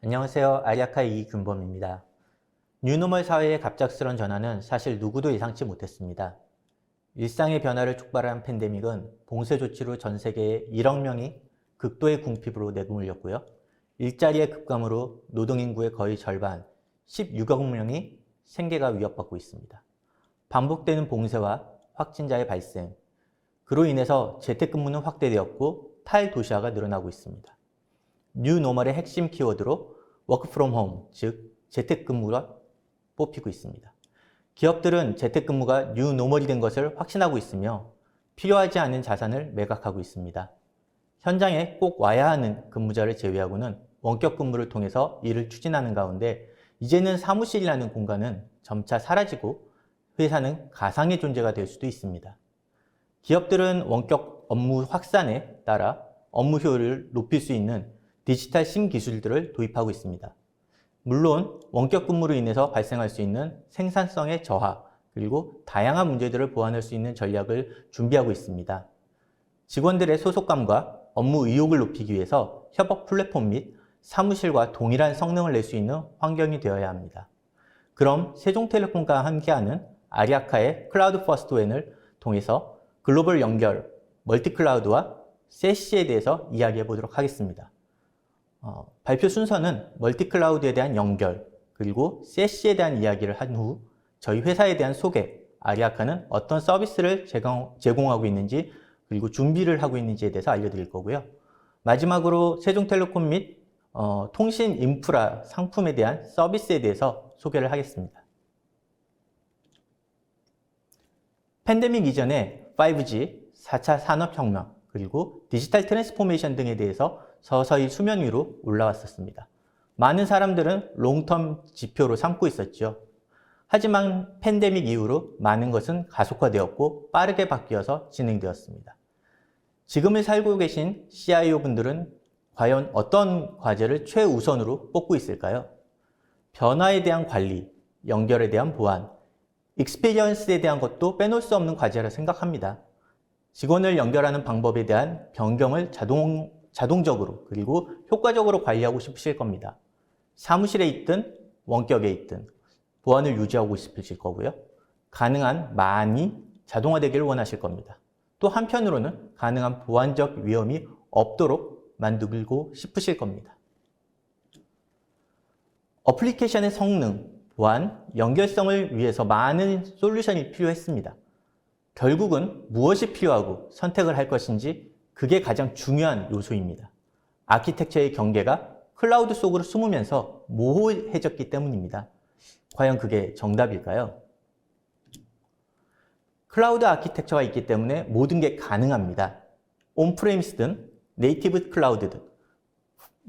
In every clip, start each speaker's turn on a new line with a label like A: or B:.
A: 안녕하세요. 아리아카의 이균범입니다. 뉴노멀 사회의 갑작스런 전환은 사실 누구도 예상치 못했습니다. 일상의 변화를 촉발한 팬데믹은 봉쇄 조치로 전 세계의 1억 명이 극도의 궁핍으로 내몰렸고요. 일자리의 급감으로 노동인구의 거의 절반, 16억 명이 생계가 위협받고 있습니다. 반복되는 봉쇄와 확진자의 발생, 그로 인해서 재택근무는 확대되었고 탈도시화가 늘어나고 있습니다. 뉴노멀의 핵심 키워드로 워크 프롬 홈, 즉 재택근무가 뽑히고 있습니다. 기업들은 재택근무가 뉴노멀이 된 것을 확신하고 있으며 필요하지 않은 자산을 매각하고 있습니다. 현장에 꼭 와야 하는 근무자를 제외하고는 원격 근무를 통해서 일을 추진하는 가운데 이제는 사무실이라는 공간은 점차 사라지고 회사는 가상의 존재가 될 수도 있습니다. 기업들은 원격 업무 확산에 따라 업무 효율을 높일 수 있는 디지털 신기술들을 도입하고 있습니다. 물론 원격 근무로 인해서 발생할 수 있는 생산성의 저하, 그리고 다양한 문제들을 보완할 수 있는 전략을 준비하고 있습니다. 직원들의 소속감과 업무 의욕을 높이기 위해서 협업 플랫폼 및 사무실과 동일한 성능을 낼 수 있는 환경이 되어야 합니다. 그럼 세종텔레콤과 함께하는 아리아카의 클라우드 퍼스트 웬을 통해서 글로벌 연결, 멀티클라우드와 세시에 대해서 이야기해 보도록 하겠습니다. 발표 순서는 멀티클라우드에 대한 연결, 그리고 세시에 대한 이야기를 한 후 저희 회사에 대한 소개, 아리아카는 어떤 서비스를 제공하고 있는지, 그리고 준비를 하고 있는지에 대해서 알려드릴 거고요. 마지막으로 세종텔레콤 및 통신 인프라 상품에 대한 서비스에 대해서 소개를 하겠습니다. 팬데믹 이전에 5G, 4차 산업혁명, 그리고 디지털 트랜스포메이션 등에 대해서 서서히 수면 위로 올라왔었습니다. 많은 사람들은 롱텀 지표로 삼고 있었죠. 하지만 팬데믹 이후로 많은 것은 가속화되었고 빠르게 바뀌어서 진행되었습니다. 지금을 살고 계신 CIO 분들은 과연 어떤 과제를 최우선으로 뽑고 있을까요? 변화에 대한 관리, 연결에 대한 보완, 익스피리언스에 대한 것도 빼놓을 수 없는 과제라 생각합니다. 직원을 연결하는 방법에 대한 변경을 자동적으로 그리고 효과적으로 관리하고 싶으실 겁니다. 사무실에 있든 원격에 있든 보안을 유지하고 싶으실 거고요. 가능한 많이 자동화되기를 원하실 겁니다. 또 한편으로는 가능한 보안적 위험이 없도록 만들고 싶으실 겁니다. 어플리케이션의 성능, 보안, 연결성을 위해서 많은 솔루션이 필요했습니다. 결국은 무엇이 필요하고 선택을 할 것인지 그게 가장 중요한 요소입니다. 아키텍처의 경계가 클라우드 속으로 숨으면서 모호해졌기 때문입니다. 과연 그게 정답일까요? 클라우드 아키텍처가 있기 때문에 모든 게 가능합니다. 온프레미스든 네이티브 클라우드든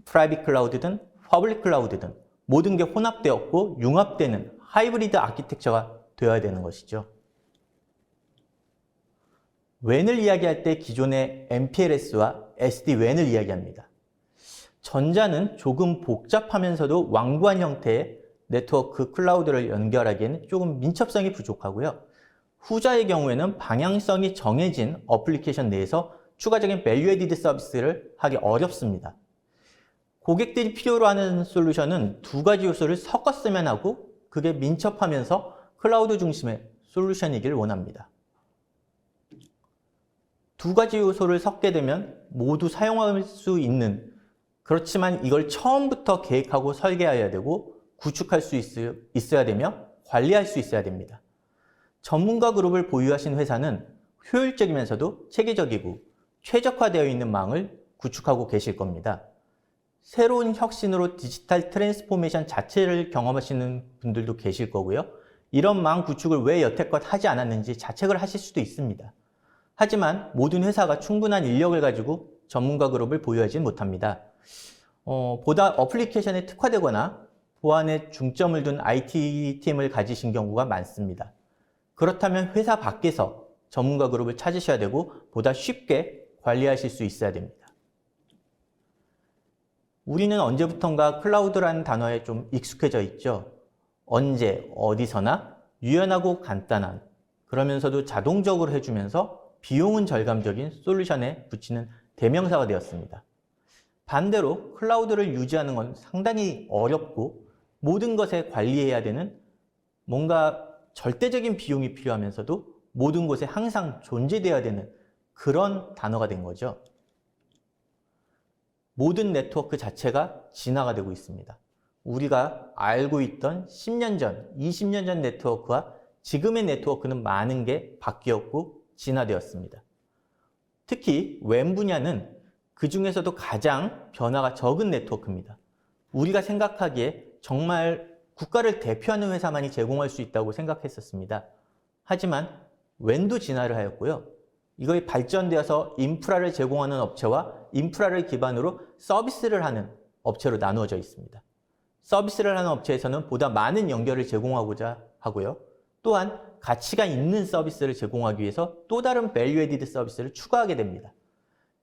A: 프라이빗 클라우드든 퍼블릭 클라우드든 모든 게 혼합되었고 융합되는 하이브리드 아키텍처가 되어야 되는 것이죠. 웬을 이야기할 때 기존의 MPLS와 SD-WAN을 이야기합니다. 전자는 조금 복잡하면서도 완고한 형태의 네트워크 클라우드를 연결하기에는 조금 민첩성이 부족하고요. 후자의 경우에는 방향성이 정해진 어플리케이션 내에서 추가적인 밸류 애디드 서비스를 하기 어렵습니다. 고객들이 필요로 하는 솔루션은 두 가지 요소를 섞어 쓰면 하고 그게 민첩하면서 클라우드 중심의 솔루션이길 원합니다. 두 가지 요소를 섞게 되면 모두 사용할 수 있는, 그렇지만 이걸 처음부터 계획하고 설계해야 되고 구축할 수 있어야 되며 관리할 수 있어야 됩니다. 전문가 그룹을 보유하신 회사는 효율적이면서도 체계적이고 최적화되어 있는 망을 구축하고 계실 겁니다. 새로운 혁신으로 디지털 트랜스포메이션 자체를 경험하시는 분들도 계실 거고요. 이런 망 구축을 왜 여태껏 하지 않았는지 자책을 하실 수도 있습니다. 하지만 모든 회사가 충분한 인력을 가지고 전문가 그룹을 보유하지 못합니다. 보다 어플리케이션에 특화되거나 보안에 중점을 둔 IT팀을 가지신 경우가 많습니다. 그렇다면 회사 밖에서 전문가 그룹을 찾으셔야 되고 보다 쉽게 관리하실 수 있어야 됩니다. 우리는 언제부턴가 클라우드라는 단어에 좀 익숙해져 있죠. 언제, 어디서나 유연하고 간단한, 그러면서도 자동적으로 해주면서 비용은 절감적인 솔루션에 붙이는 대명사가 되었습니다. 반대로 클라우드를 유지하는 건 상당히 어렵고 모든 것에 관리해야 되는 뭔가 절대적인 비용이 필요하면서도 모든 곳에 항상 존재되어야 되는 그런 단어가 된 거죠. 모든 네트워크 자체가 진화가 되고 있습니다. 우리가 알고 있던 10년 전, 20년 전 네트워크와 지금의 네트워크는 많은 게 바뀌었고 진화되었습니다. 특히 웹 분야는 그 중에서도 가장 변화가 적은 네트워크입니다. 우리가 생각하기에 정말 국가를 대표하는 회사만이 제공할 수 있다고 생각했었습니다. 하지만 웬도 진화를 하였고요. 이거에 발전되어서 인프라를 제공하는 업체와 인프라를 기반으로 서비스를 하는 업체로 나누어져 있습니다. 서비스를 하는 업체에서는 보다 많은 연결을 제공하고자 하고요. 또한 가치가 있는 서비스를 제공하기 위해서 또 다른 밸류 애디드 서비스를 추가하게 됩니다.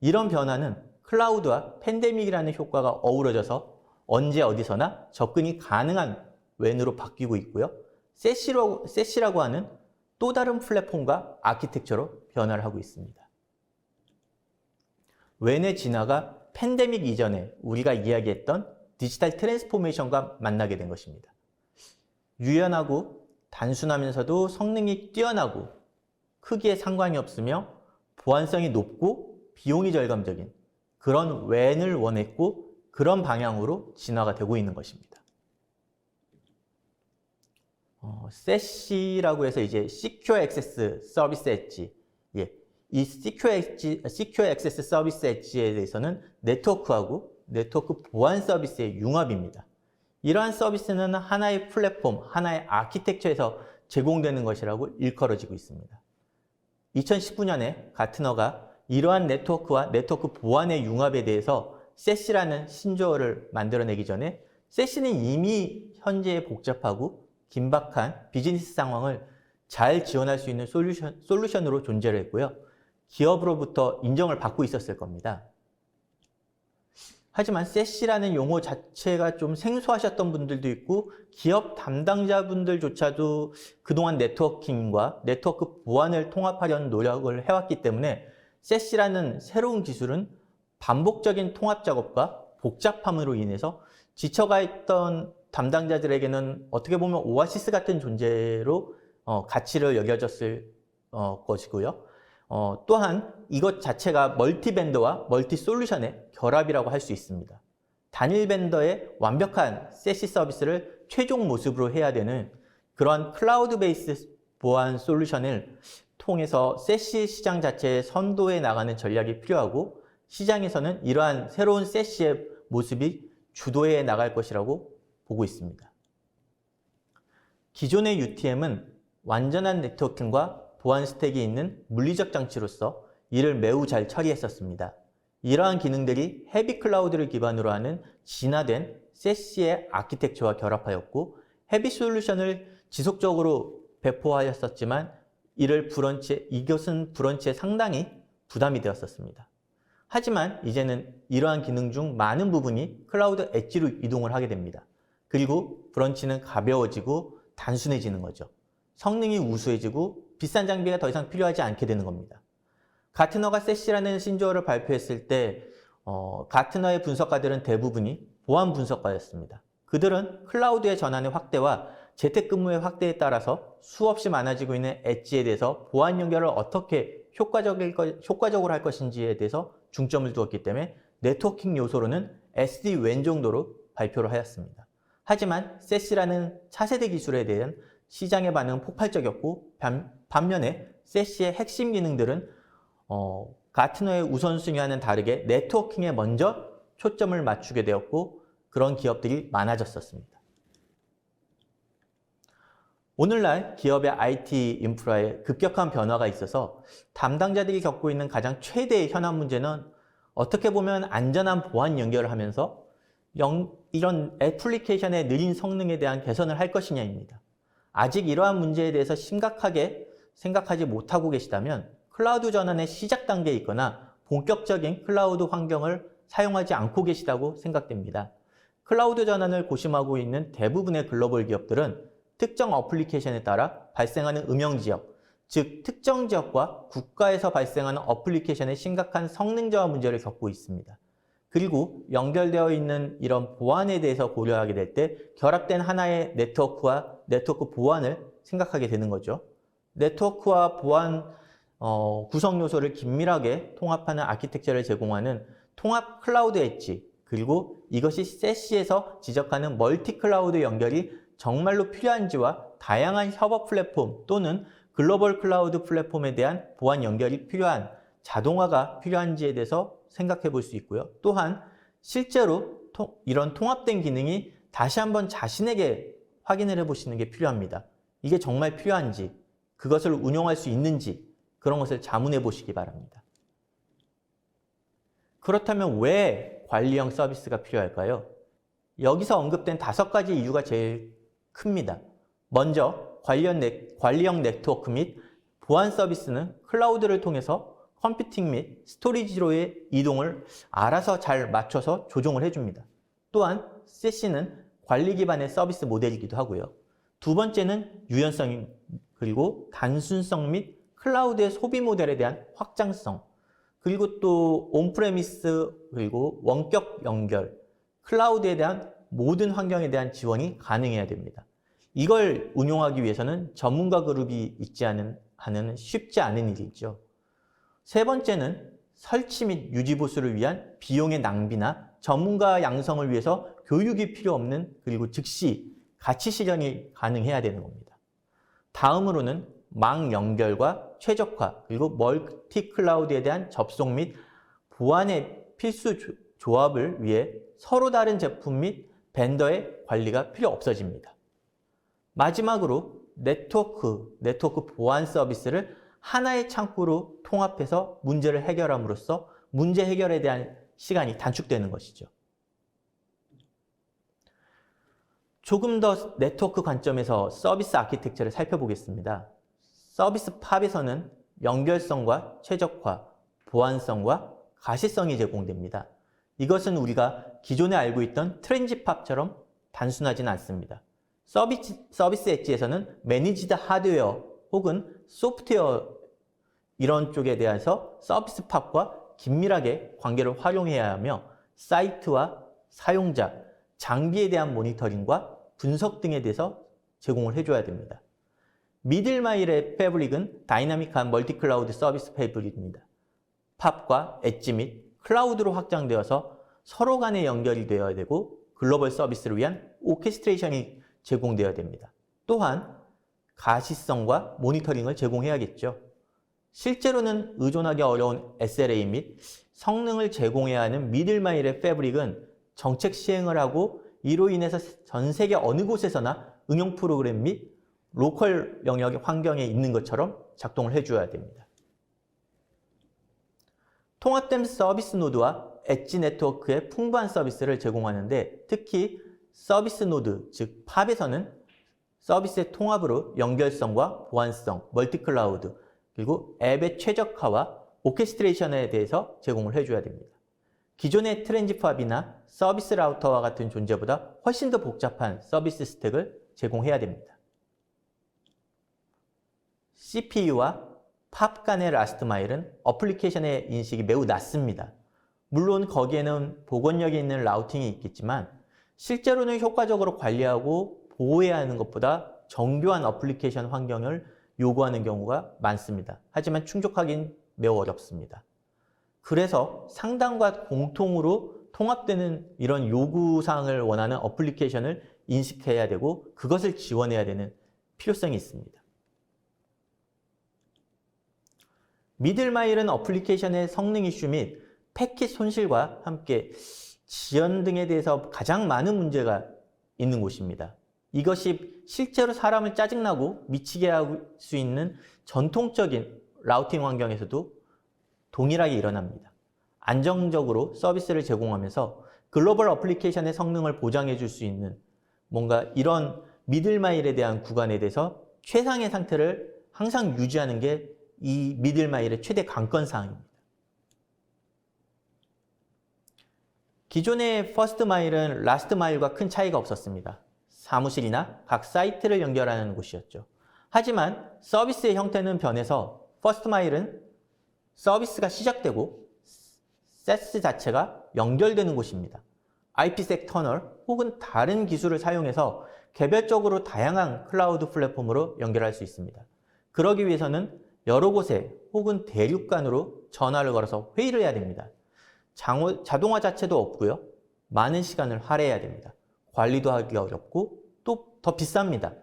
A: 이런 변화는 클라우드와 팬데믹이라는 효과가 어우러져서 언제 어디서나 접근이 가능한 웬으로 바뀌고 있고요. 세시라고 하는 또 다른 플랫폼과 아키텍처로 변화를 하고 있습니다. 웬의 진화가 팬데믹 이전에 우리가 이야기했던 디지털 트랜스포메이션과 만나게 된 것입니다. 유연하고 단순하면서도 성능이 뛰어나고 크기에 상관이 없으며 보안성이 높고 비용이 절감적인 그런 웬을 원했고 그런 방향으로 진화가 되고 있는 것입니다. 세시라고 해서 이제 Secure Access Service Edge, 이 Secure Access Service Edge에 대해서는 네트워크하고 네트워크 보안 서비스의 융합입니다. 이러한 서비스는 하나의 플랫폼, 하나의 아키텍처에서 제공되는 것이라고 일컬어지고 있습니다. 2019년에 가트너가 이러한 네트워크와 네트워크 보안의 융합에 대해서 세시라는 신조어를 만들어내기 전에 세시는 이미 현재의 복잡하고 긴박한 비즈니스 상황을 잘 지원할 수 있는 솔루션으로 존재를 했고요. 기업으로부터 인정을 받고 있었을 겁니다. 하지만 세시라는 용어 자체가 좀 생소하셨던 분들도 있고 기업 담당자분들조차도 그동안 네트워킹과 네트워크 보안을 통합하려는 노력을 해왔기 때문에 세시라는 새로운 기술은 반복적인 통합 작업과 복잡함으로 인해서 지쳐가 있던 담당자들에게는 어떻게 보면 오아시스 같은 존재로 가치를 여겨졌을 것이고요. 또한 이것 자체가 멀티 벤더와 멀티 솔루션의 결합이라고 할 수 있습니다. 단일 벤더의 완벽한 세시 서비스를 최종 모습으로 해야 되는 그런 클라우드 베이스 보안 솔루션을 통해서 세시 시장 자체의 선도해 나가는 전략이 필요하고 시장에서는 이러한 새로운 세시의 모습이 주도해 나갈 것이라고 보고 있습니다. 기존의 UTM은 완전한 네트워킹과 보안 스택이 있는 물리적 장치로서 이를 매우 잘 처리했었습니다. 이러한 기능들이 헤비 클라우드를 기반으로 하는 진화된 세시의 아키텍처와 결합하였고 헤비 솔루션을 지속적으로 배포하였었지만 이것은 브런치에 상당히 부담이 되었었습니다. 하지만 이제는 이러한 기능 중 많은 부분이 클라우드 엣지로 이동을 하게 됩니다. 그리고 브런치는 가벼워지고 단순해지는 거죠. 성능이 우수해지고 비싼 장비가 더 이상 필요하지 않게 되는 겁니다. 가트너가 세시라는 신조어를 발표했을 때 가트너의 분석가들은 대부분이 보안 분석가였습니다. 그들은 클라우드의 전환의 확대와 재택근무의 확대에 따라서 수없이 많아지고 있는 엣지에 대해서 보안 연결을 어떻게 효과적으로 할 것인지에 대해서 중점을 두었기 때문에 네트워킹 요소로는 SD-WAN 정도로 발표를 하였습니다. 하지만 세시라는 차세대 기술에 대한 시장의 반응은 폭발적이었고 반면에 세시의 핵심 기능들은 가트너의 우선순위와는 다르게 네트워킹에 먼저 초점을 맞추게 되었고 그런 기업들이 많아졌었습니다. 오늘날 기업의 IT 인프라에 급격한 변화가 있어서 담당자들이 겪고 있는 가장 최대의 현안 문제는 어떻게 보면 안전한 보안 연결을 하면서 이런 애플리케이션의 느린 성능에 대한 개선을 할 것이냐입니다. 아직 이러한 문제에 대해서 심각하게 생각하지 못하고 계시다면 클라우드 전환의 시작 단계에 있거나 본격적인 클라우드 환경을 사용하지 않고 계시다고 생각됩니다. 클라우드 전환을 고심하고 있는 대부분의 글로벌 기업들은 특정 어플리케이션에 따라 발생하는 음영 지역, 즉 특정 지역과 국가에서 발생하는 어플리케이션의 심각한 성능 저하 문제를 겪고 있습니다. 그리고 연결되어 있는 이런 보안에 대해서 고려하게 될 때 결합된 하나의 네트워크와 네트워크 보안을 생각하게 되는 거죠. 네트워크와 보안 구성 요소를 긴밀하게 통합하는 아키텍처를 제공하는 통합 클라우드 엣지, 그리고 이것이 세시에서 지적하는 멀티 클라우드 연결이 정말로 필요한지와 다양한 협업 플랫폼 또는 글로벌 클라우드 플랫폼에 대한 보안 연결이 필요한 자동화가 필요한지에 대해서 생각해 볼 수 있고요. 또한 실제로 이런 통합된 기능이 다시 한번 자신에게 확인을 해 보시는 게 필요합니다. 이게 정말 필요한지, 그것을 운용할 수 있는지 그런 것을 자문해 보시기 바랍니다. 그렇다면 왜 관리형 서비스가 필요할까요? 여기서 언급된 5가지 이유가 제일 큽니다. 먼저 관리형 네트워크 및 보안 서비스는 클라우드를 통해서 컴퓨팅 및 스토리지로의 이동을 알아서 잘 맞춰서 조정을 해줍니다. 또한 세시는 관리 기반의 서비스 모델이기도 하고요. 두 번째는 유연성 그리고 단순성 및 클라우드의 소비 모델에 대한 확장성, 그리고 또 온프레미스 그리고 원격 연결, 클라우드에 대한 모든 환경에 대한 지원이 가능해야 됩니다. 이걸 운용하기 위해서는 전문가 그룹이 있지 않은 한은 쉽지 않은 일이죠. 세 번째는 설치 및 유지 보수를 위한 비용의 낭비나 전문가 양성을 위해서 교육이 필요 없는 그리고 즉시 가치 실현이 가능해야 되는 겁니다. 다음으로는 망 연결과 최적화 그리고 멀티 클라우드에 대한 접속 및 보안의 필수 조합을 위해 서로 다른 제품 및 벤더의 관리가 필요 없어집니다. 마지막으로 네트워크 보안 서비스를 하나의 창구로 통합해서 문제를 해결함으로써 문제 해결에 대한 시간이 단축되는 것이죠. 조금 더 네트워크 관점에서 서비스 아키텍처를 살펴보겠습니다. 서비스 팝에서는 연결성과 최적화, 보안성과 가시성이 제공됩니다. 이것은 우리가 기존에 알고 있던 트랜짓 팝처럼 단순하지는 않습니다. 서비스 엣지에서는 매니지드 하드웨어 혹은 소프트웨어 이런 쪽에 대해서 서비스 팝과 긴밀하게 관계를 활용해야 하며 사이트와 사용자, 장비에 대한 모니터링과 분석 등에 대해서 제공을 해줘야 됩니다. 미들마일의 패브릭은 다이나믹한 멀티 클라우드 서비스 패브릭입니다. 팝과 엣지 및 클라우드로 확장되어서 서로 간에 연결이 되어야 되고 글로벌 서비스를 위한 오케스트레이션이 제공되어야 됩니다. 또한 가시성과 모니터링을 제공해야겠죠. 실제로는 의존하기 어려운 SLA 및 성능을 제공해야 하는 미들마일의 패브릭은 정책 시행을 하고 이로 인해서 전 세계 어느 곳에서나 응용 프로그램 및 로컬 영역의 환경에 있는 것처럼 작동을 해줘야 됩니다. 통합된 서비스 노드와 엣지 네트워크의 풍부한 서비스를 제공하는데 특히 서비스 노드, 즉 팝에서는 서비스의 통합으로 연결성과 보안성, 멀티클라우드, 그리고 앱의 최적화와 오케스트레이션에 대해서 제공을 해줘야 됩니다. 기존의 트랜짓 팝이나 서비스 라우터와 같은 존재보다 훨씬 더 복잡한 서비스 스택을 제공해야 됩니다. CPU와 팝 간의 라스트 마일은 어플리케이션의 인식이 매우 낮습니다. 물론 거기에는 복원력이 있는 라우팅이 있겠지만 실제로는 효과적으로 관리하고 보호해야 하는 것보다 정교한 어플리케이션 환경을 요구하는 경우가 많습니다. 하지만 충족하기는 매우 어렵습니다. 그래서 상단과 공통으로 통합되는 이런 요구사항을 원하는 어플리케이션을 인식해야 되고 그것을 지원해야 되는 필요성이 있습니다. 미들마일은 어플리케이션의 성능 이슈 및 패킷 손실과 함께 지연 등에 대해서 가장 많은 문제가 있는 곳입니다. 이것이 실제로 사람을 짜증나고 미치게 할 수 있는 전통적인 라우팅 환경에서도 동일하게 일어납니다. 안정적으로 서비스를 제공하면서 글로벌 어플리케이션의 성능을 보장해 줄 수 있는 뭔가 이런 미들마일에 대한 구간에 대해서 최상의 상태를 항상 유지하는 게 이 미들마일의 최대 관건사항입니다. 기존의 퍼스트 마일은 라스트 마일과 큰 차이가 없었습니다. 사무실이나 각 사이트를 연결하는 곳이었죠. 하지만 서비스의 형태는 변해서 퍼스트 마일은 서비스가 시작되고 세스 자체가 연결되는 곳입니다. IPsec 터널 혹은 다른 기술을 사용해서 개별적으로 다양한 클라우드 플랫폼으로 연결할 수 있습니다. 그러기 위해서는 여러 곳에 혹은 대륙간으로 전화를 걸어서 회의를 해야 됩니다. 자동화 자체도 없고요. 많은 시간을 할애해야 됩니다. 관리도 하기 어렵고 또 더 비쌉니다.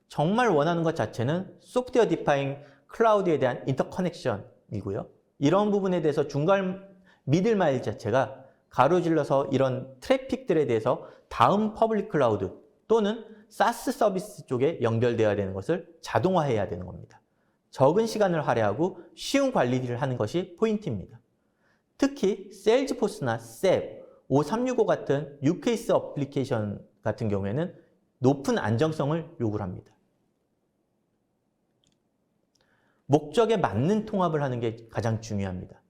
A: 정말 원하는 것 자체는 소프트웨어 디파인 클라우드에 대한 인터커넥션이고요. 이런 부분에 대해서 중간 미들마일 자체가 가로질러서 이런 트래픽들에 대해서 다음 퍼블릭 클라우드 또는 사스 서비스 쪽에 연결되어야 되는 것을 자동화해야 되는 겁니다. 적은 시간을 할애하고 쉬운 관리를 하는 것이 포인트입니다. 특히 세일즈포스나 SAP, 5365 같은 유케이스 어플리케이션 같은 경우에는 높은 안정성을 요구를 합니다. 목적에 맞는 통합을 하는 게 가장 중요합니다.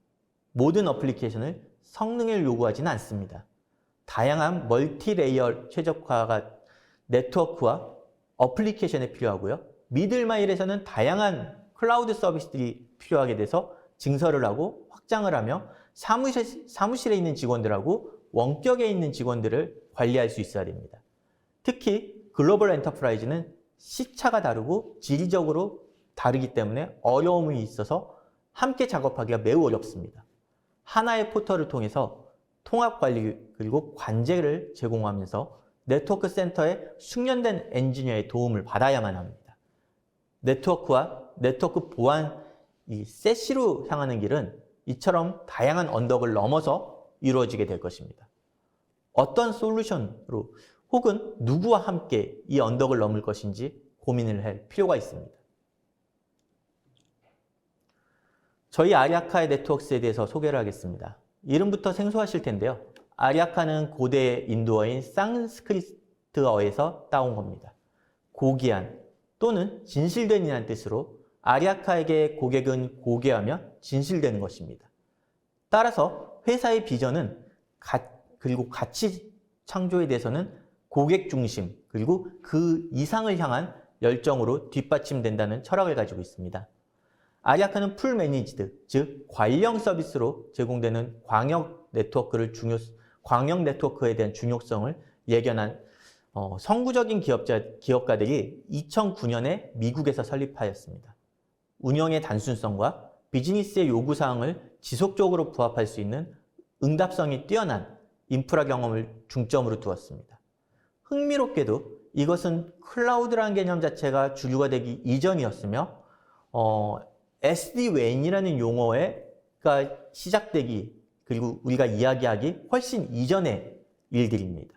A: 모든 어플리케이션을 성능을 요구하지는 않습니다. 다양한 멀티레이어 최적화가 네트워크와 어플리케이션에 필요하고요. 미들마일에서는 다양한 클라우드 서비스들이 필요하게 돼서 증설을 하고 확장을 하며 사무실에 있는 직원들하고 원격에 있는 직원들을 관리할 수 있어야 됩니다. 특히 글로벌 엔터프라이즈는 시차가 다르고 지리적으로 다르기 때문에 어려움이 있어서 함께 작업하기가 매우 어렵습니다. 하나의 포털을 통해서 통합 관리 그리고 관제를 제공하면서 네트워크 센터에 숙련된 엔지니어의 도움을 받아야만 합니다. 네트워크와 네트워크 보안, 이 세시로 향하는 길은 이처럼 다양한 언덕을 넘어서 이루어지게 될 것입니다. 어떤 솔루션으로 혹은 누구와 함께 이 언덕을 넘을 것인지 고민을 할 필요가 있습니다. 저희 아리아카의 네트워크스에 대해서 소개를 하겠습니다. 이름부터 생소하실 텐데요. 아리아카는 고대 인도어인 산스크리트어에서 따온 겁니다. 고귀한 또는 진실된 이라는 뜻으로 아리아카에게 고객은 고귀하며 진실되는 것입니다. 따라서 회사의 비전은 그리고 가치 창조에 대해서는 고객 중심 그리고 그 이상을 향한 열정으로 뒷받침된다는 철학을 가지고 있습니다. 아리아카는 풀 매니지드, 즉 관련 서비스로 제공되는 광역 네트워크에 대한 중요성을 예견한 선구적인 기업가들이 2009년에 미국에서 설립하였습니다. 운영의 단순성과 비즈니스의 요구사항을 지속적으로 부합할 수 있는 응답성이 뛰어난 인프라 경험을 중점으로 두었습니다. 흥미롭게도 이것은 클라우드라는 개념 자체가 주류가 되기 이전이었으며 SD-WAN이라는 용어가 시작되기 그리고 우리가 이야기하기 훨씬 이전의 일들입니다.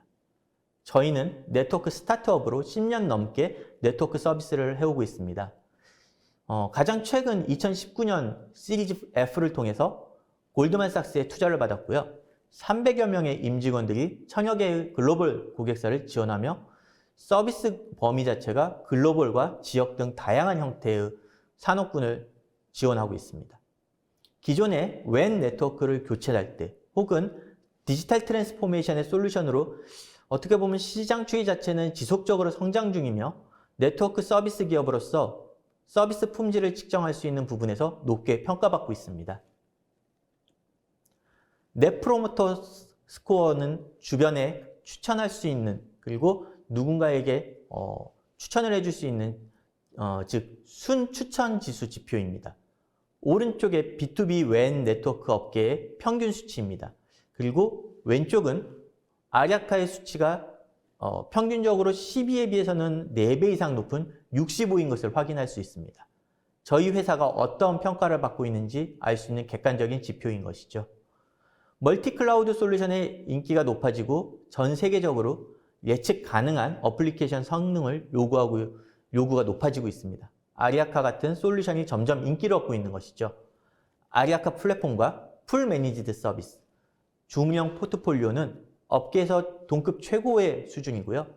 A: 저희는 네트워크 스타트업으로 10년 넘게 네트워크 서비스를 해오고 있습니다. 가장 최근 2019년 시리즈 F를 통해서 골드만삭스의 투자를 받았고요. 300여 명의 임직원들이 1000여 개의 글로벌 고객사를 지원하며 서비스 범위 자체가 글로벌과 지역 등 다양한 형태의 산업군을 지원하고 있습니다. 기존의 WAN 네트워크를 교체할 때 혹은 디지털 트랜스포메이션의 솔루션으로 어떻게 보면 시장 추이 자체는 지속적으로 성장 중이며 네트워크 서비스 기업으로서 서비스 품질을 측정할 수 있는 부분에서 높게 평가받고 있습니다. 넷 프로모터 스코어는 주변에 추천할 수 있는 그리고 누군가에게 추천을 해줄 수 있는 즉 순추천 지수 지표입니다. 오른쪽에 B2B WAN 네트워크 업계의 평균 수치입니다. 그리고 왼쪽은 아리아카의 수치가 평균적으로 12에 비해서는 4배 이상 높은 65인 것을 확인할 수 있습니다. 저희 회사가 어떤 평가를 받고 있는지 알 수 있는 객관적인 지표인 것이죠. 멀티클라우드 솔루션의 인기가 높아지고 전 세계적으로 예측 가능한 어플리케이션 성능을 요구가 높아지고 있습니다. 아리아카 같은 솔루션이 점점 인기를 얻고 있는 것이죠. 아리아카 플랫폼과 풀 매니지드 서비스, 주문형 포트폴리오는 업계에서 동급 최고의 수준이고요.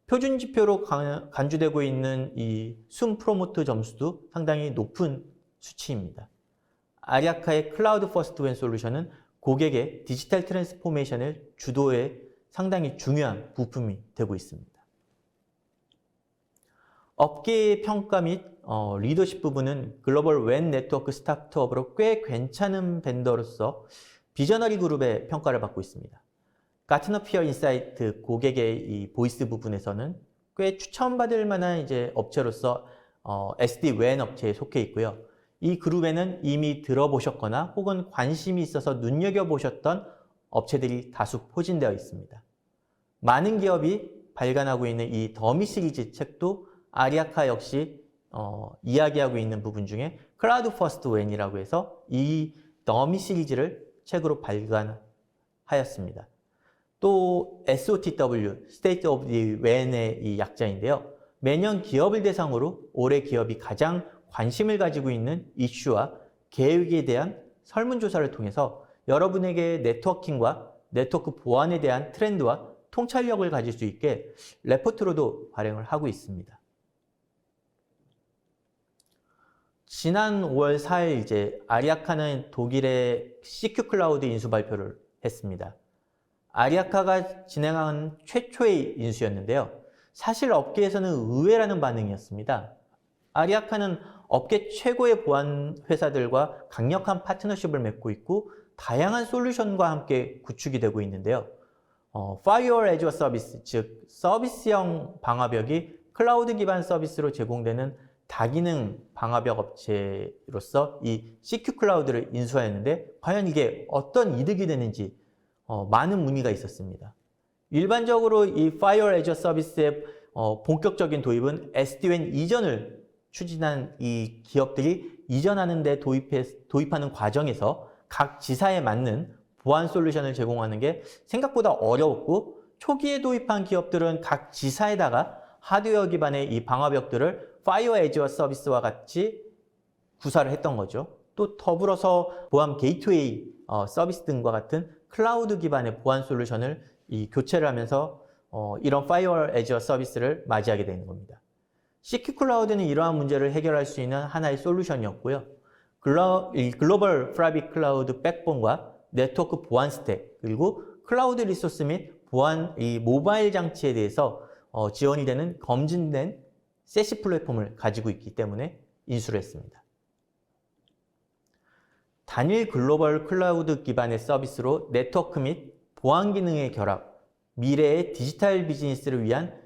A: 표준 지표로 간주되고 있는 이 숨 프로모트 점수도 상당히 높은 수치입니다. 아리아카의 클라우드 퍼스트 웬 솔루션은 고객의 디지털 트랜스포메이션을 주도에 상당히 중요한 부품이 되고 있습니다. 업계의 평가 및 리더십 부분은 글로벌 WAN 네트워크 스타트업으로 꽤 괜찮은 벤더로서 비저너리 그룹의 평가를 받고 있습니다. 가트너 피어 인사이트 고객의 이 보이스 부분에서는 꽤 추천받을 만한 이제 업체로서 SD-WAN 업체에 속해 있고요. 이 그룹에는 이미 들어보셨거나 혹은 관심이 있어서 눈여겨보셨던 업체들이 다수 포진되어 있습니다. 많은 기업이 발간하고 있는 이 더미 시리즈 책도 아리아카 역시 이야기하고 있는 부분 중에 클라우드 퍼스트 웬이라고 해서 이 더미 시리즈를 책으로 발간하였습니다. 또 SOTW, State of the WAN의 이 약자인데요. 매년 기업을 대상으로 올해 기업이 가장 관심을 가지고 있는 이슈와 계획에 대한 설문조사를 통해서 여러분에게 네트워킹과 네트워크 보안에 대한 트렌드와 통찰력을 가질 수 있게 레포트로도 발행을 하고 있습니다. 지난 5월 4일 이제 아리아카는 독일의 CQ 클라우드 인수 발표를 했습니다. 아리아카가 진행한 최초의 인수였는데요. 사실 업계에서는 의외라는 반응이었습니다. 아리아카는 업계 최고의 보안 회사들과 강력한 파트너십을 맺고 있고 다양한 솔루션과 함께 구축이 되고 있는데요. Firewall as a Service, 즉 서비스형 방화벽이 클라우드 기반 서비스로 제공되는 다기능 방화벽 업체로서 이 CQ 클라우드를 인수하였는데 과연 이게 어떤 이득이 되는지 많은 문의가 있었습니다. 일반적으로 이 Firewall as a Service의 본격적인 도입은 SD-WAN 이전을 추진한 이 기업들이 이전하는 데 도입하는 과정에서 각 지사에 맞는 보안 솔루션을 제공하는 게 생각보다 어려웠고 초기에 도입한 기업들은 각 지사에다가 하드웨어 기반의 이 방화벽들을 Firewall as a Service와 같이 구사를 했던 거죠. 또 더불어서 보안 게이트웨이 서비스 등과 같은 클라우드 기반의 보안 솔루션을 교체를 하면서 이런 Firewall as a Service를 맞이하게 되는 겁니다. CQ 클라우드는 이러한 문제를 해결할 수 있는 하나의 솔루션이었고요. 글로벌 프라이빗 클라우드 백본과 네트워크 보안 스택, 그리고 클라우드 리소스 및 보안 모바일 장치에 대해서 지원이 되는 검증된 세시 플랫폼을 가지고 있기 때문에 인수를 했습니다. 단일 글로벌 클라우드 기반의 서비스로 네트워크 및 보안 기능의 결합, 미래의 디지털 비즈니스를 위한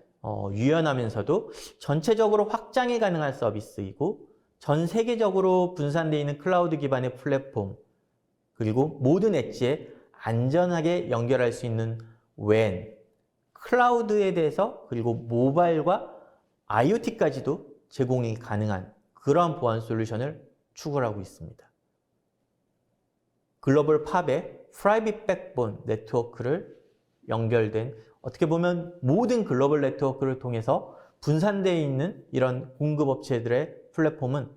A: 유연하면서도 전체적으로 확장이 가능한 서비스이고 전 세계적으로 분산되어 있는 클라우드 기반의 플랫폼 그리고 모든 엣지에 안전하게 연결할 수 있는 WAN, 클라우드에 대해서 그리고 모바일과 IoT까지도 제공이 가능한 그러한 보안 솔루션을 추구를 하고 있습니다. 글로벌 팝의 프라이빗 백본 네트워크를 연결된 어떻게 보면 모든 글로벌 네트워크를 통해서 분산되어 있는 이런 공급업체들의 플랫폼은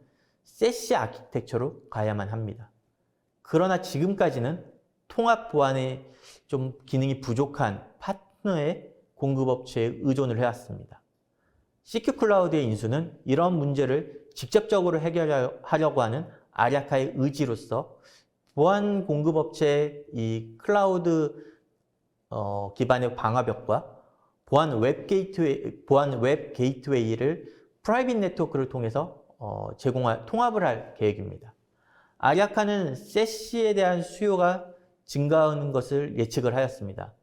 A: 세시 아키텍처로 가야만 합니다. 그러나 지금까지는 통합 보안에 좀 기능이 부족한 파트너의 공급업체에 의존을 해왔습니다. CQ 클라우드의 인수는 이런 문제를 직접적으로 해결하려고 하는 아리아카의 의지로서 보안 공급업체의 이 클라우드 기반의 방화벽과 보안 웹 게이트웨이를 프라이빗 네트워크를 통해서 통합을 할 계획입니다. 아리아카는 세시에 대한 수요가 증가하는 것을 예측을 하였습니다.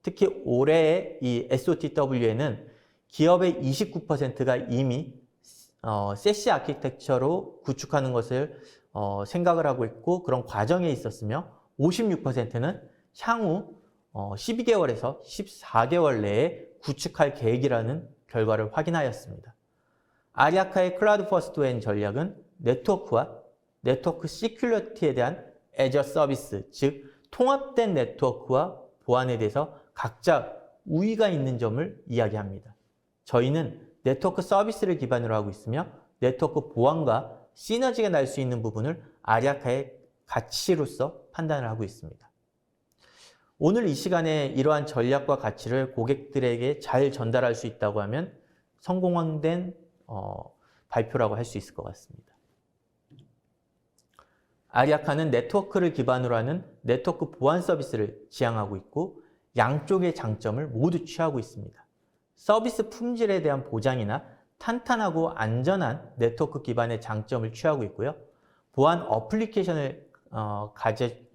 A: 특히 올해의 이 SOTW에는 기업의 29%가 이미 세시 아키텍처로 구축하는 것을 생각을 하고 있고 그런 과정에 있었으며 56%는 향후 12개월에서 14개월 내에 구축할 계획이라는 결과를 확인하였습니다. 아리아카의 클라우드 퍼스트 웬 전략은 네트워크와 네트워크 시큐리티에 대한 애저 서비스, 즉 통합된 네트워크와 보안에 대해서 각자 우위가 있는 점을 이야기합니다. 저희는 네트워크 서비스를 기반으로 하고 있으며 네트워크 보안과 시너지가 날 수 있는 부분을 아리아카의 가치로서 판단을 하고 있습니다. 오늘 이 시간에 이러한 전략과 가치를 고객들에게 잘 전달할 수 있다고 하면 성공된 발표라고 할 수 있을 것 같습니다. 아리아카는 네트워크를 기반으로 하는 네트워크 보안 서비스를 지향하고 있고 양쪽의 장점을 모두 취하고 있습니다. 서비스 품질에 대한 보장이나 탄탄하고 안전한 네트워크 기반의 장점을 취하고 있고요. 보안 어플리케이션을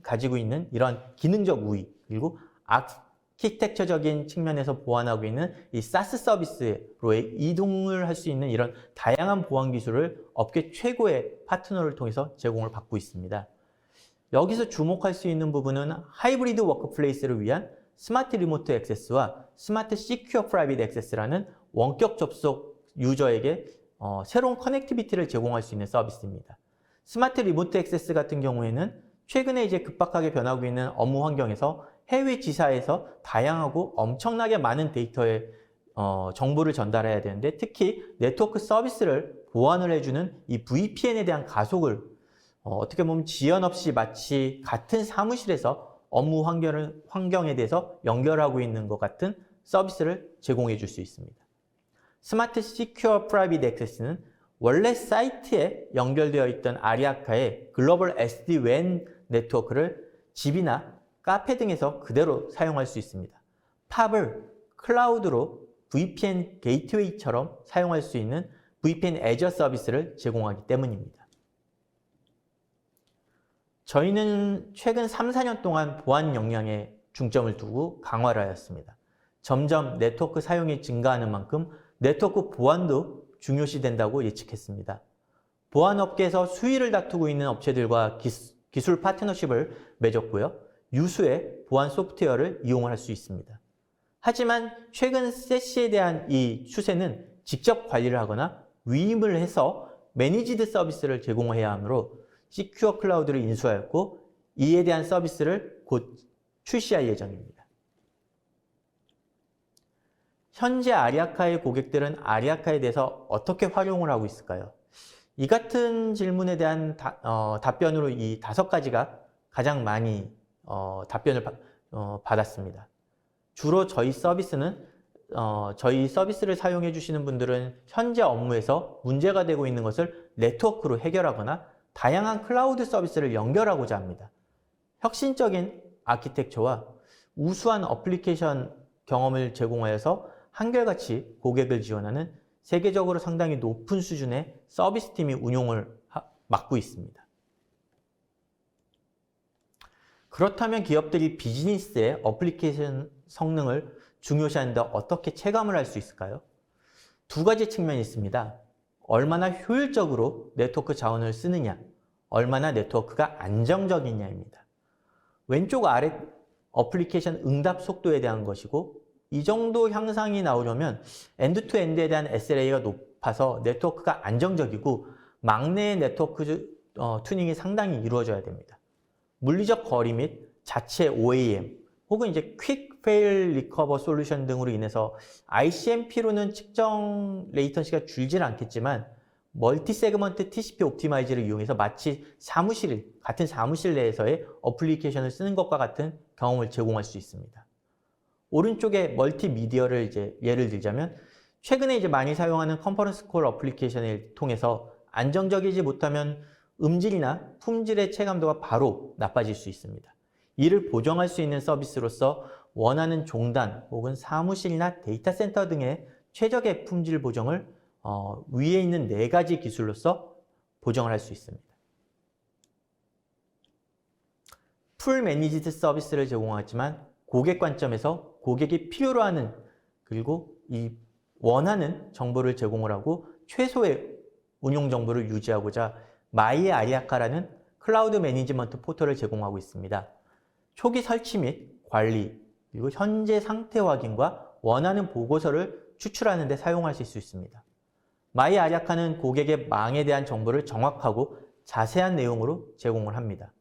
A: 가지고 있는 이런 기능적 우위, 그리고 아키텍처적인 측면에서 보완하고 있는 이 사스 서비스로의 이동을 할 수 있는 이런 다양한 보안 기술을 업계 최고의 파트너를 통해서 제공을 받고 있습니다. 여기서 주목할 수 있는 부분은 하이브리드 워크플레이스를 위한 스마트 리모트 액세스와 스마트 시큐어 프라이빗 액세스라는 원격 접속 유저에게 새로운 커넥티비티를 제공할 수 있는 서비스입니다. 스마트 리모트 액세스 같은 경우에는 최근에 이제 급박하게 변하고 있는 업무 환경에서 해외 지사에서 다양하고 엄청나게 많은 데이터의 정보를 전달해야 되는데, 특히 네트워크 서비스를 보완을 해주는 이 VPN에 대한 가속을 어떻게 보면 지연 없이 마치 같은 사무실에서 업무 환경에 대해서 연결하고 있는 것 같은 서비스를 제공해 줄 수 있습니다. 스마트 시큐어 프라이빗 액세스는 원래 사이트에 연결되어 있던 아리아카의 글로벌 SD-WAN 네트워크를 집이나 카페 등에서 그대로 사용할 수 있습니다. 팝을 클라우드로 VPN 게이트웨이처럼 사용할 수 있는 VPN 애저 서비스를 제공하기 때문입니다. 저희는 최근 3, 4년 동안 보안 역량에 중점을 두고 강화를 하였습니다. 점점 네트워크 사용이 증가하는 만큼 네트워크 보안도 중요시된다고 예측했습니다. 보안업계에서 수위를 다투고 있는 업체들과 기술 파트너십을 맺었고요. 유수의 보안 소프트웨어를 이용할 수 있습니다. 하지만 최근 세시에 대한 이 추세는 직접 관리를 하거나 위임을 해서 매니지드 서비스를 제공해야 하므로 시큐어 클라우드를 인수하였고, 이에 대한 서비스를 곧 출시할 예정입니다. 현재 아리아카의 고객들은 아리아카에 대해서 어떻게 활용을 하고 있을까요? 이 같은 질문에 대한 답변으로 이 5가지가 가장 많이 답변을 받았습니다. 주로 저희 서비스를 사용해 주시는 분들은 현재 업무에서 문제가 되고 있는 것을 네트워크로 해결하거나 다양한 클라우드 서비스를 연결하고자 합니다. 혁신적인 아키텍처와 우수한 어플리케이션 경험을 제공하여서 한결같이 고객을 지원하는 세계적으로 상당히 높은 수준의 서비스 팀이 운용을 맡고 있습니다. 그렇다면 기업들이 비즈니스의 어플리케이션 성능을 중요시하는데 어떻게 체감을 할 수 있을까요? 2가지 측면이 있습니다. 얼마나 효율적으로 네트워크 자원을 쓰느냐, 얼마나 네트워크가 안정적이냐입니다. 왼쪽 아래 어플리케이션 응답 속도에 대한 것이고, 이 정도 향상이 나오려면 엔드투엔드에 대한 SLA가 높아서 네트워크가 안정적이고 막내의 네트워크 튜닝이 상당히 이루어져야 됩니다. 물리적 거리 및 자체 OAM 혹은 이제 Quick Fail Recover 솔루션 등으로 인해서 ICMP로는 측정 레이턴시가 줄지는 않겠지만 멀티 세그먼트 TCP 옵티마이저를 이용해서 마치 같은 사무실 내에서의 어플리케이션을 쓰는 것과 같은 경험을 제공할 수 있습니다. 오른쪽에 멀티미디어를 이제 예를 들자면, 최근에 이제 많이 사용하는 컨퍼런스 콜 어플리케이션을 통해서 안정적이지 못하면 음질이나 품질의 체감도가 바로 나빠질 수 있습니다. 이를 보정할 수 있는 서비스로서 원하는 종단 혹은 사무실이나 데이터 센터 등의 최적의 품질 보정을 위에 있는 4가지 기술로서 보정을 할 수 있습니다. 풀 매니지드 서비스를 제공하지만 고객 관점에서 고객이 필요로 하는 그리고 원하는 정보를 제공을 하고 최소의 운용 정보를 유지하고자 마이 아리아카라는 클라우드 매니지먼트 포털을 제공하고 있습니다. 초기 설치 및 관리, 그리고 현재 상태 확인과 원하는 보고서를 추출하는 데 사용하실 수 있습니다. 마이 아리아카는 고객의 망에 대한 정보를 정확하고 자세한 내용으로 제공을 합니다.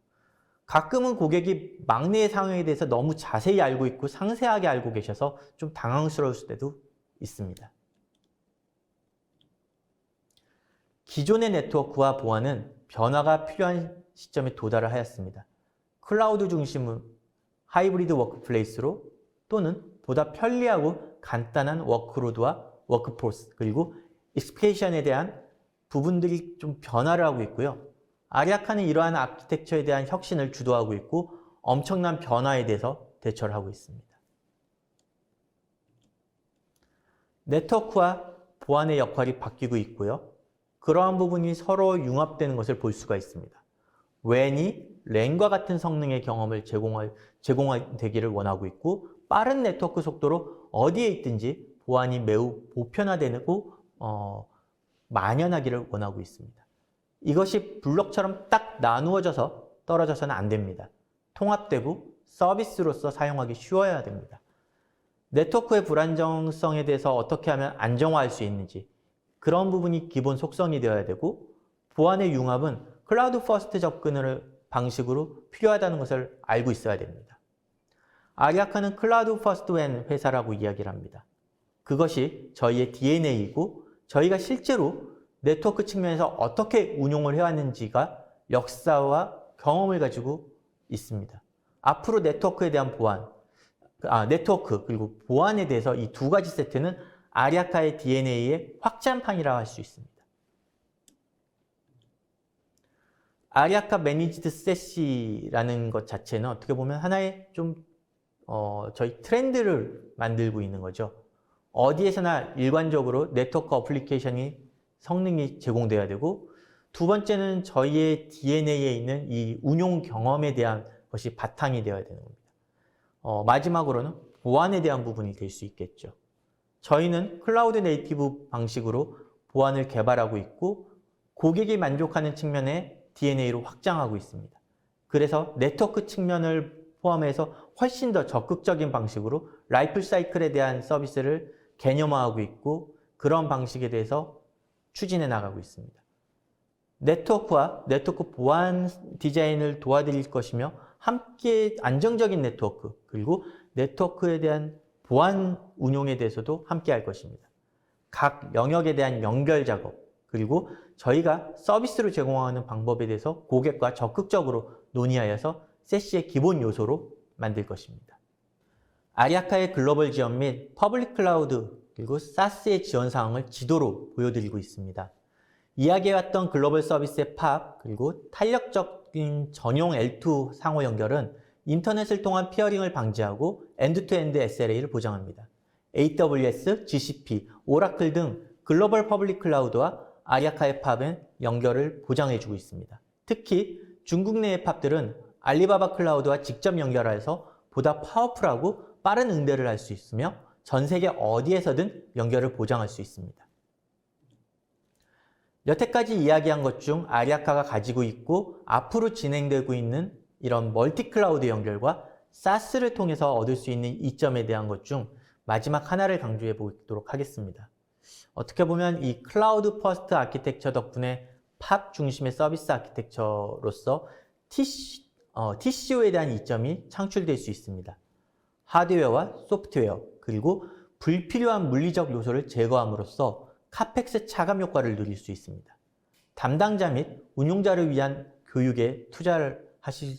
A: 가끔은 고객이 망 내의 상황에 대해서 너무 자세히 알고 있고 상세하게 알고 계셔서 좀 당황스러울 때도 있습니다. 기존의 네트워크와 보안은 변화가 필요한 시점에 도달을 하였습니다. 클라우드 중심의 하이브리드 워크플레이스로 또는 보다 편리하고 간단한 워크로드와 워크포스 그리고 익스펙테이션에 대한 부분들이 좀 변화를 하고 있고요. 아리아카는 이러한 아키텍처에 대한 혁신을 주도하고 있고 엄청난 변화에 대해서 대처를 하고 있습니다. 네트워크와 보안의 역할이 바뀌고 있고요. 그러한 부분이 서로 융합되는 것을 볼 수가 있습니다. WAN이 랜과 같은 성능의 경험을 제공되기를 원하고 있고, 빠른 네트워크 속도로 어디에 있든지 보안이 매우 보편화되고 만연하기를 원하고 있습니다. 이것이 블록처럼 딱 나누어져서 떨어져서는 안 됩니다. 통합되고 서비스로서 사용하기 쉬워야 됩니다. 네트워크의 불안정성에 대해서 어떻게 하면 안정화할 수 있는지, 그런 부분이 기본 속성이 되어야 되고, 보안의 융합은 클라우드 퍼스트 접근을 방식으로 필요하다는 것을 알고 있어야 됩니다. 아리아카는 클라우드 퍼스트 웬 회사라고 이야기를 합니다. 그것이 저희의 DNA이고, 저희가 실제로 네트워크 측면에서 어떻게 운용을 해왔는지가 역사와 경험을 가지고 있습니다. 앞으로 네트워크에 대한 네트워크 그리고 보안에 대해서 이 두 가지 세트는 아리아카의 DNA의 확장판이라고 할 수 있습니다. 아리아카 매니지드 세시라는 것 자체는 어떻게 보면 하나의 저희 트렌드를 만들고 있는 거죠. 어디에서나 일관적으로 네트워크 어플리케이션이 성능이 제공돼야 되고, 두 번째는 저희의 DNA에 있는 이 운용 경험에 대한 것이 바탕이 되어야 되는 겁니다. 마지막으로는 보안에 대한 부분이 될 수 있겠죠. 저희는 클라우드 네이티브 방식으로 보안을 개발하고 있고, 고객이 만족하는 측면에 DNA로 확장하고 있습니다. 그래서 네트워크 측면을 포함해서 훨씬 더 적극적인 방식으로 라이프 사이클에 대한 서비스를 개념화하고 있고, 그런 방식에 대해서 추진해 나가고 있습니다. 네트워크와 네트워크 보안 디자인을 도와드릴 것이며, 함께 안정적인 네트워크 그리고 네트워크에 대한 보안 운용에 대해서도 함께 할 것입니다. 각 영역에 대한 연결 작업, 그리고 저희가 서비스로 제공하는 방법에 대해서 고객과 적극적으로 논의하여서 세시의 기본 요소로 만들 것입니다. 아리아카의 글로벌 지원 및 퍼블릭 클라우드 그리고 사스의 지원 사항을 지도로 보여드리고 있습니다. 이야기해왔던 글로벌 서비스의 팝 그리고 탄력적인 전용 L2 상호 연결은 인터넷을 통한 피어링을 방지하고 엔드투엔드 SLA를 보장합니다. AWS, GCP, 오라클 등 글로벌 퍼블릭 클라우드와 아리아카의 팝은 연결을 보장해주고 있습니다. 특히 중국 내의 팝들은 알리바바 클라우드와 직접 연결해서 보다 파워풀하고 빠른 응대를 할 수 있으며 전 세계 어디에서든 연결을 보장할 수 있습니다. 여태까지 이야기한 것 중 아리아카가 가지고 있고 앞으로 진행되고 있는 이런 멀티 클라우드 연결과 사스를 통해서 얻을 수 있는 이점에 대한 것 중 마지막 하나를 강조해 보도록 하겠습니다. 어떻게 보면 이 클라우드 퍼스트 아키텍처 덕분에 팝 중심의 서비스 아키텍처로서 TCO에 대한 이점이 창출될 수 있습니다. 하드웨어와 소프트웨어 그리고 불필요한 물리적 요소를 제거함으로써 카펙스 차감 효과를 누릴 수 있습니다. 담당자 및 운용자를 위한 교육에 투자를 하실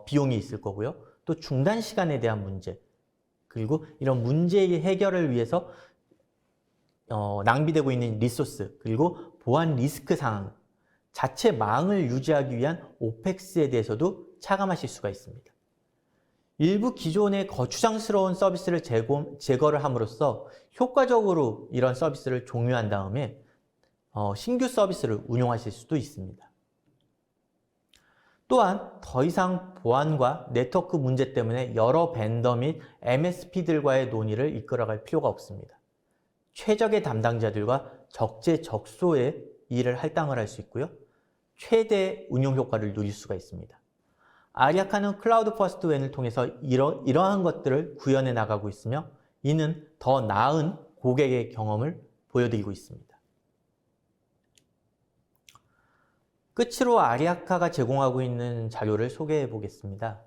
A: 비용이 있을 거고요. 또 중단 시간에 대한 문제 그리고 이런 문제의 해결을 위해서 낭비되고 있는 리소스 그리고 보안 리스크 상황 자체 망을 유지하기 위한 오펙스에 대해서도 차감하실 수가 있습니다. 일부 기존의 거추장스러운 서비스를 제거를 함으로써 효과적으로 이런 서비스를 종료한 다음에 신규 서비스를 운용하실 수도 있습니다. 또한 더 이상 보안과 네트워크 문제 때문에 여러 벤더 및 MSP들과의 논의를 이끌어갈 필요가 없습니다. 최적의 담당자들과 적재적소의 일을 할당을 할 수 있고요. 최대 운용 효과를 누릴 수가 있습니다. 아리아카는 클라우드 퍼스트 웬을 통해서 이러한 것들을 구현해 나가고 있으며 이는 더 나은 고객의 경험을 보여드리고 있습니다. 끝으로 아리아카가 제공하고 있는 자료를 소개해 보겠습니다.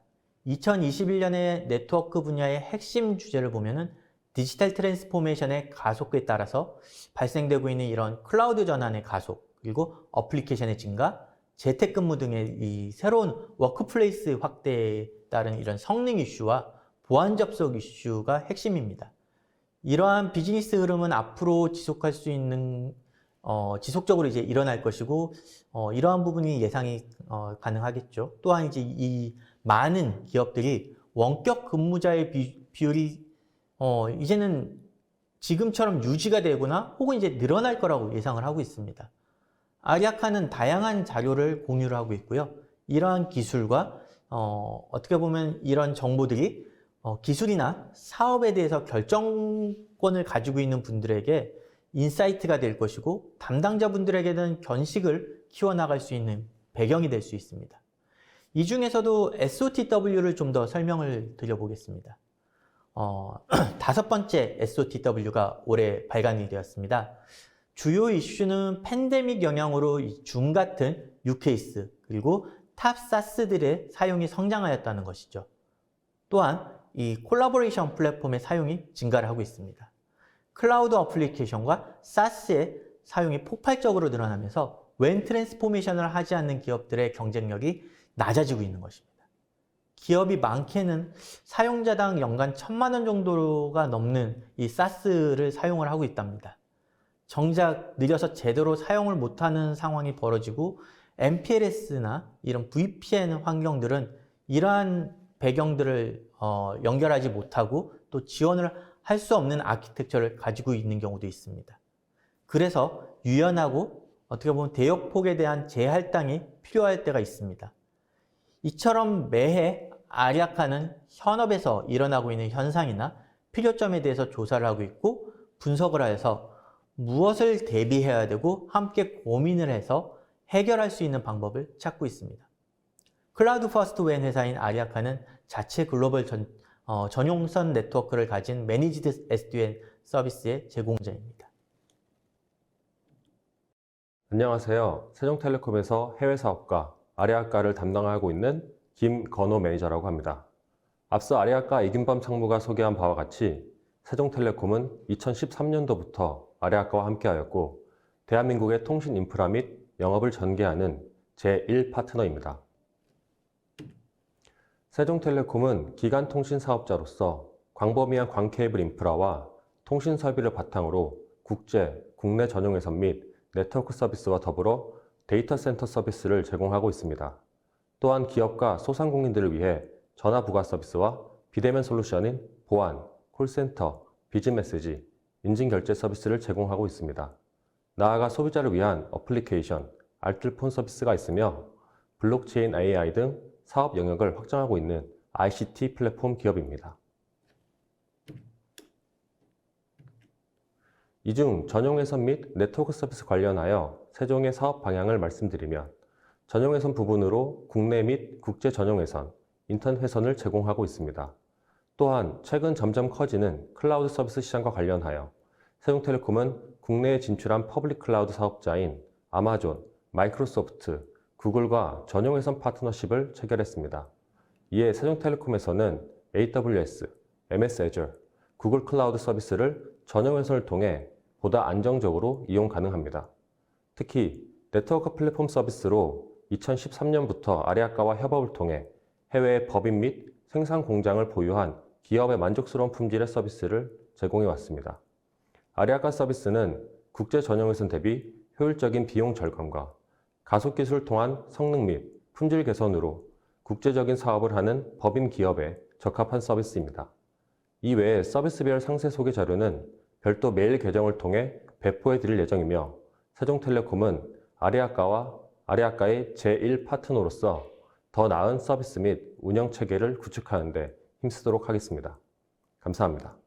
A: 2021년의 네트워크 분야의 핵심 주제를 보면은 디지털 트랜스포메이션의 가속에 따라서 발생되고 있는 이런 클라우드 전환의 가속, 그리고 어플리케이션의 증가, 재택근무 등의 이 새로운 워크플레이스 확대에 따른 이런 성능 이슈와 보안 접속 이슈가 핵심입니다. 이러한 비즈니스 흐름은 앞으로 지속할 수 있는 지속적으로 이제 일어날 것이고 이러한 부분이 예상이 가능하겠죠. 또한 이제 이 많은 기업들이 원격 근무자의 비율이 이제는 지금처럼 유지가 되거나 혹은 이제 늘어날 거라고 예상을 하고 있습니다. 아리아카는 다양한 자료를 공유를 하고 있고요. 이러한 기술과 어떻게 보면 이런 정보들이 기술이나 사업에 대해서 결정권을 가지고 있는 분들에게 인사이트가 될 것이고 담당자분들에게는 견식을 키워나갈 수 있는 배경이 될 수 있습니다. 이 중에서도 SOTW를 좀 더 설명을 드려보겠습니다. 다섯 번째 SOTW가 올해 발간이 되었습니다. 주요 이슈는 팬데믹 영향으로 줌 같은 유케이스 그리고 탑 사스들의 사용이 성장하였다는 것이죠. 또한 이 콜라보레이션 플랫폼의 사용이 증가를 하고 있습니다. 클라우드 어플리케이션과 사스의 사용이 폭발적으로 늘어나면서 웬 트랜스포메이션을 하지 않는 기업들의 경쟁력이 낮아지고 있는 것입니다. 기업이 많게는 사용자당 연간 1,000만 원 정도가 넘는 이 사스를 사용을 하고 있답니다. 정작 느려서 제대로 사용을 못하는 상황이 벌어지고 MPLS나 이런 VPN 환경들은 이러한 배경들을 연결하지 못하고 또 지원을 할 수 없는 아키텍처를 가지고 있는 경우도 있습니다. 그래서 유연하고 어떻게 보면 대역폭에 대한 재할당이 필요할 때가 있습니다. 이처럼 매해 아리아카는 현업에서 일어나고 있는 현상이나 필요점에 대해서 조사를 하고 있고 분석을 해서 무엇을 대비해야 되고 함께 고민을 해서 해결할 수 있는 방법을 찾고 있습니다. 클라우드 퍼스트 웬 회사인 아리아카는 자체 글로벌 전용선 네트워크를 가진 매니지드 SD-WAN 서비스의 제공자입니다.
B: 안녕하세요. 세종텔레콤에서 해외 사업과 아리아카를 담당하고 있는 김건호 매니저라고 합니다. 앞서 아리아카 이균범 상무가 소개한 바와 같이 세종텔레콤은 2013년도부터 아리아카와 함께하였고 대한민국의 통신 인프라 및 영업을 전개하는 제1 파트너입니다. 세종텔레콤은 기간통신 사업자로서 광범위한 광케이블 인프라와 통신 설비를 바탕으로 국제, 국내 전용회선 및 네트워크 서비스와 더불어 데이터 센터 서비스를 제공하고 있습니다. 또한 기업과 소상공인들을 위해 전화 부가 서비스와 비대면 솔루션인 보안, 콜센터, 비즈메시지, 인증결제 서비스를 제공하고 있습니다. 나아가 소비자를 위한 어플리케이션, 알뜰폰 서비스가 있으며 블록체인 AI 등 사업 영역을 확장하고 있는 ICT 플랫폼 기업입니다. 이 중 전용회선 및 네트워크 서비스 관련하여 세종의 사업 방향을 말씀드리면 전용회선 부분으로 국내 및 국제 전용회선, 인터넷 회선을 제공하고 있습니다. 또한 최근 점점 커지는 클라우드 서비스 시장과 관련하여 세종텔레콤은 국내에 진출한 퍼블릭 클라우드 사업자인 아마존, 마이크로소프트, 구글과 전용회선 파트너십을 체결했습니다. 이에 세종텔레콤에서는 AWS, MS Azure, 구글 클라우드 서비스를 전용회선을 통해 보다 안정적으로 이용 가능합니다. 특히 네트워크 플랫폼 서비스로 2013년부터 아리아카와 협업을 통해 해외의 법인 및 생산 공장을 보유한 기업의 만족스러운 품질의 서비스를 제공해 왔습니다. 아리아카 서비스는 국제 전용회선 대비 효율적인 비용 절감과 가속 기술을 통한 성능 및 품질 개선으로 국제적인 사업을 하는 법인 기업에 적합한 서비스입니다. 이외에 서비스별 상세 소개 자료는 별도 메일 계정을 통해 배포해 드릴 예정이며 세종텔레콤은 아리아카의 제1 파트너로서 더 나은 서비스 및 운영 체계를 구축하는 데 힘쓰도록 하겠습니다. 감사합니다.